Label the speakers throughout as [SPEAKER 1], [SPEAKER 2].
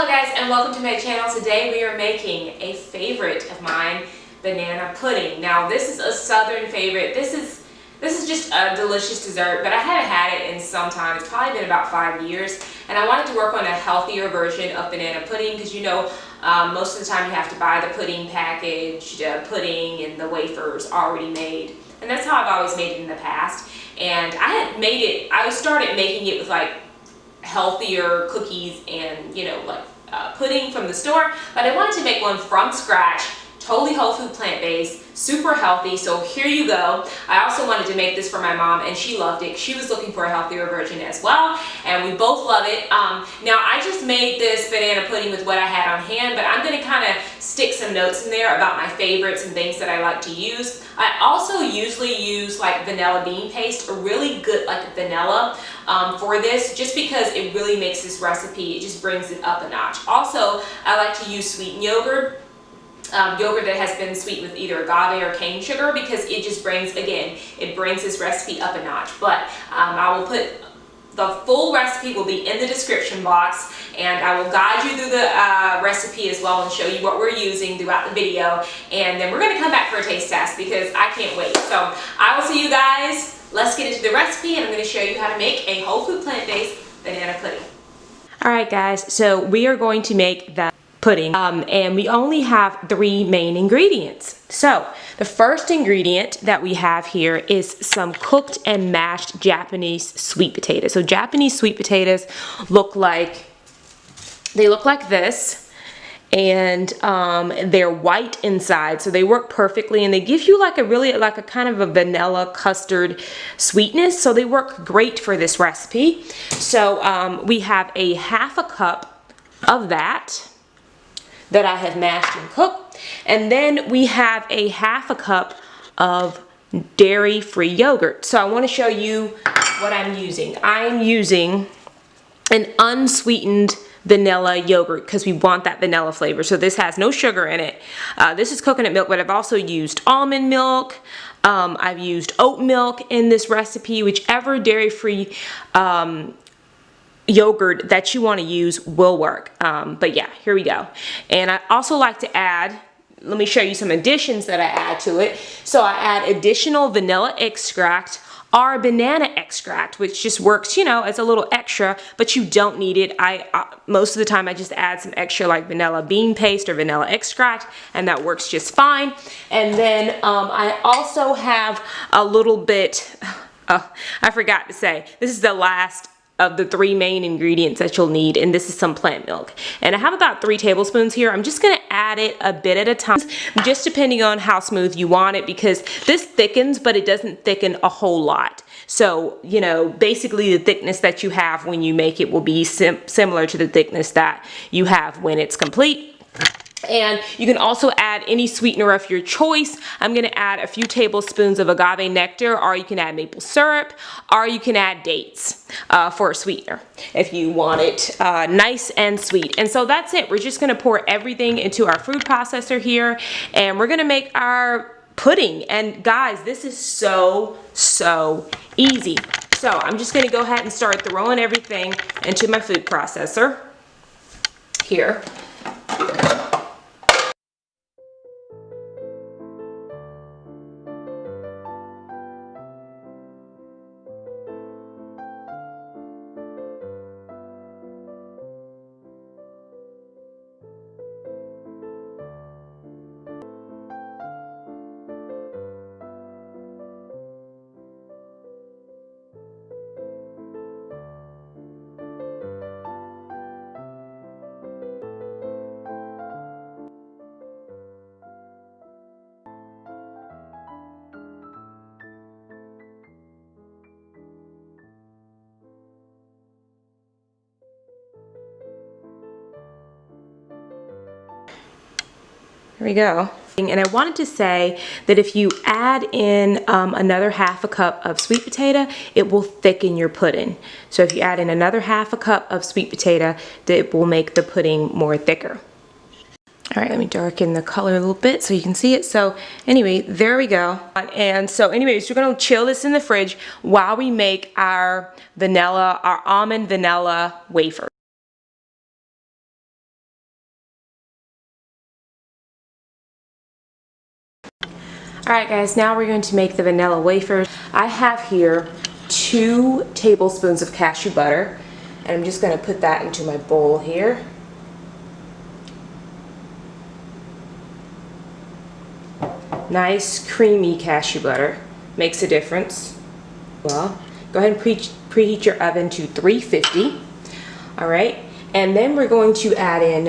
[SPEAKER 1] Hello guys, and welcome to my channel. Today we are making a favorite of mine, banana pudding. Now this is a southern favorite. This is just a delicious dessert, but I haven't had it in some time. It's probably been about 5 years, and I wanted to work on a healthier version of banana pudding because most of the time you have to buy the pudding package, pudding and the wafers already made, and that's how I've always made it in the past. And I started making it with like healthier cookies and pudding from the store, but I wanted to make one from scratch, totally whole food, plant-based, super healthy. So here you go. I also wanted to make this for my mom, and she loved it. She was looking for a healthier version as well, and we both love it. Now I just made this banana pudding with what I had on hand, but I'm going to kind of stick some notes in there about my favorites and things that I like to use. I also usually use like vanilla bean paste, a really good like vanilla for this, just because it really makes this recipe, it just brings it up a notch. Also, I like to use sweetened yogurt. Yogurt that has been sweetened with either agave or cane sugar, because it just brings, again, it brings this recipe up a notch. But I will put the full recipe will be in the description box, and I will guide you through the recipe as well and show you what we're using throughout the video. And then we're going to come back for a taste test because I can't wait. So I will see you guys. Let's get into the recipe, and I'm going to show you how to make a whole food plant-based banana pudding. All right, guys. So we are going to make the pudding, and we only have 3 main ingredients. So the first ingredient that we have here is some cooked and mashed Japanese sweet potatoes. So Japanese sweet potatoes look like this, and they're white inside, so they work perfectly, and they give you like a kind of a vanilla custard sweetness, so they work great for this recipe. So we have a half a cup of that I have mashed and cooked, and then we have a half a cup of dairy-free yogurt. So I want to show you what I'm using. I'm using an unsweetened vanilla yogurt because we want that vanilla flavor. So this has no sugar in it. This is coconut milk, but I've also used almond milk. I've used oat milk in this recipe. Whichever dairy-free yogurt that you want to use will work. But yeah, here we go. And I also like to add, let me show you some additions that I add to it. So I add additional vanilla extract or banana extract, which just works, as a little extra, but you don't need it. Most of the time I just add some extra like vanilla bean paste or vanilla extract, and that works just fine. And then I also have a little bit, I forgot to say, this is the last of the 3 main ingredients that you'll need, and this is some plant milk. And I have about 3 tablespoons here. I'm just going to add it a bit at a time, just depending on how smooth you want it, because this thickens, but it doesn't thicken a whole lot. So, basically the thickness that you have when you make it will be similar to the thickness that you have when it's complete. And you can also add any sweetener of your choice. I'm going to add a few tablespoons of agave nectar, or you can add maple syrup, or you can add dates for a sweetener if you want it nice and sweet. And so that's it. We're just going to pour everything into our food processor here, and we're going to make our pudding. And guys, this is so easy. So I'm just going to go ahead and start throwing everything into my food processor here. Here we go. And I wanted to say that if you add in another half a cup of sweet potato, it will thicken your pudding. So if you add in another half a cup of sweet potato, it will make the pudding more thicker. All right, let me darken the color a little bit so you can see it. So anyway, there we go. And so anyways, we're gonna chill this in the fridge while we make our almond vanilla wafer. Alright guys, now we're going to make the vanilla wafers. I have here 2 tablespoons of cashew butter, and I'm just going to put that into my bowl here. Nice creamy cashew butter makes a difference. Well, go ahead and preheat your oven to 350. Alright, and then we're going to add in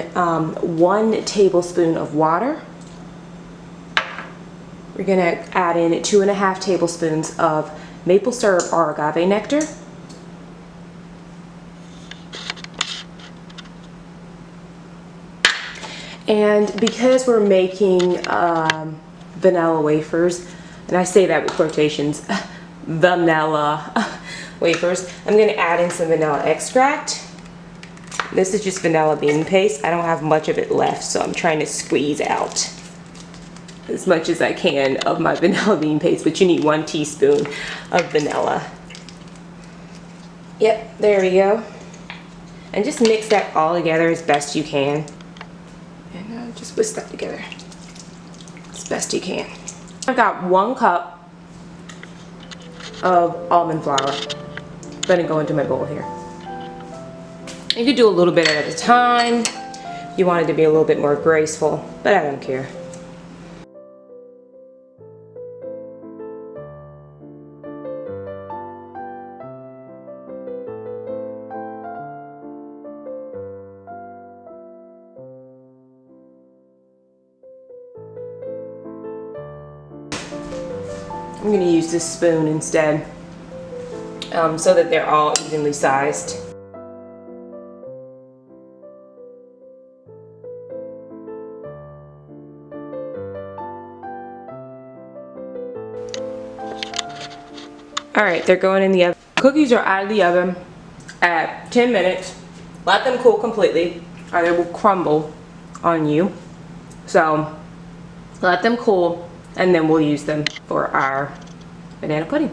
[SPEAKER 1] 1 tablespoon of water. We're going to add in 2.5 tablespoons of maple syrup or agave nectar. And because we're making vanilla wafers, and I say that with quotations, vanilla wafers, I'm going to add in some vanilla extract. This is just vanilla bean paste. I don't have much of it left, so I'm trying to squeeze out as much as I can of my vanilla bean paste, but you need 1 teaspoon of vanilla. Yep, there we go. And just mix that all together as best you can. And just whisk that together as best you can. I've got 1 cup of almond flour. I'm gonna go into my bowl here. You could do a little bit at a time. You want it to be a little bit more graceful, but I don't care. I'm going to use this spoon instead, so that they're all evenly sized. Alright, they're going in the oven. Cookies are out of the oven at 10 minutes. Let them cool completely or they will crumble on you. So let them cool and then we'll use them for our banana pudding.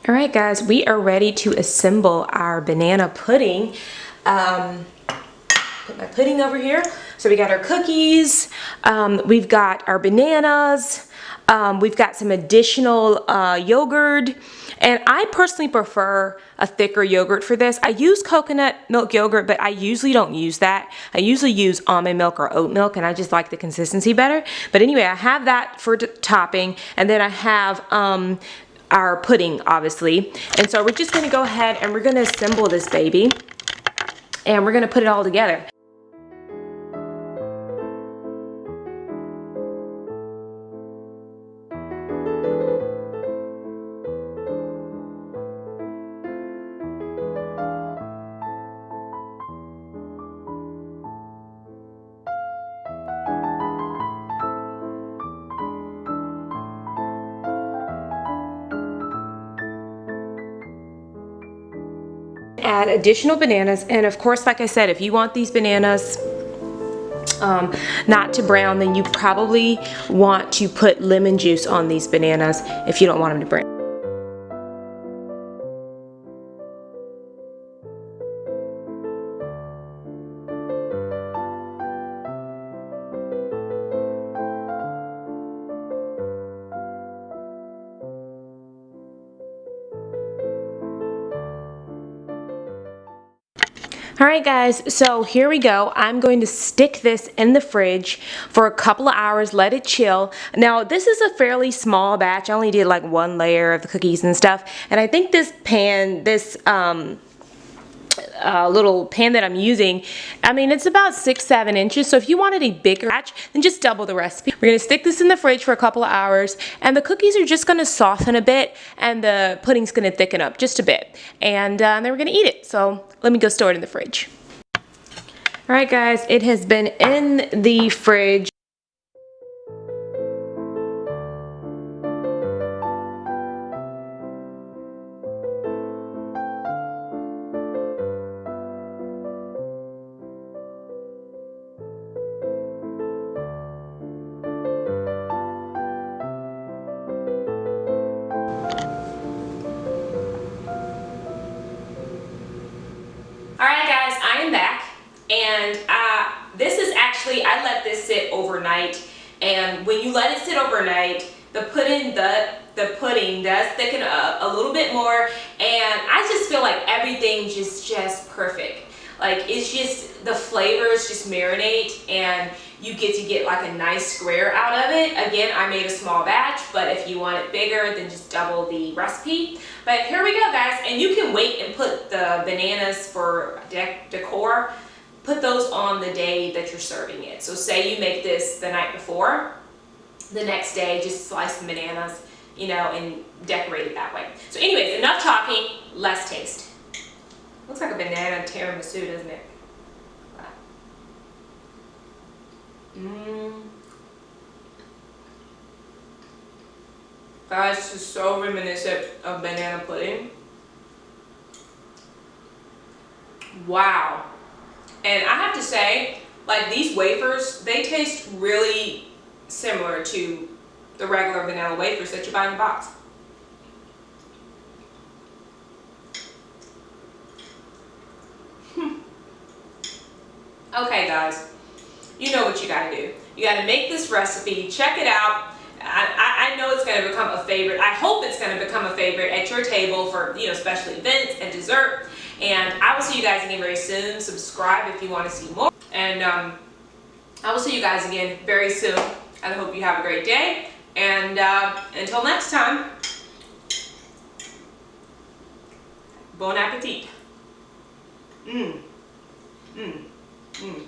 [SPEAKER 1] Alright guys, we are ready to assemble our banana pudding. Put my pudding over here. So we got our cookies, we've got our bananas, we've got some additional yogurt, and I personally prefer a thicker yogurt for this. I use coconut milk yogurt, but I usually don't use that. I usually use almond milk or oat milk, and I just like the consistency better. But anyway, I have that for topping, and then I have our pudding, obviously. And so we're just gonna go ahead and we're gonna assemble this baby, and we're gonna put it all together. Add additional bananas, and of course, like I said, if you want these bananas not to brown, then you probably want to put lemon juice on these bananas if you don't want them to brown. Alright guys, so here we go. I'm going to stick this in the fridge for a couple of hours, let it chill. Now this is a fairly small batch. I only did like 1 layer of the cookies and stuff, and I think this pan, this little pan that I'm using, I mean, it's about 6-7 inches, so if you wanted a bigger batch, then just double the recipe. We're going to stick this in the fridge for a couple of hours, and the cookies are just going to soften a bit, and the pudding's going to thicken up just a bit, and then we're going to eat it. So let me go store it in the fridge. Alright guys, it has been in the fridge. Alright guys, I am back, and this is actually, I let this sit overnight, And when you let it sit overnight, the pudding does thicken up a little bit more, and I just feel like everything just perfect. Like it's just, the flavors just marinate and you get like a nice square out of it. Again, I made a small batch, but if you want it bigger, then just double the recipe. But here we go, guys, and you can wait and put the bananas for decor. Put those on the day that you're serving it. So say you make this the night before, the next day just slice the bananas, you know, and decorate it that way. So anyways, enough talking, let's taste. Looks like a banana tiramisu, doesn't it? Guys, this is so reminiscent of banana pudding. Wow. And I have to say, like, these wafers, they taste really similar to the regular vanilla wafers that you buy in the box. Okay, guys, you know what you gotta do. You gotta make this recipe, check it out. I know it's gonna become a favorite. I hope it's gonna become a favorite at your table for, you know, special events and dessert. And I will see you guys again very soon. Subscribe if you want to see more. And I will see you guys again very soon. I hope you have a great day. And until next time, bon appetit. Mmm. Mmm. Mmm.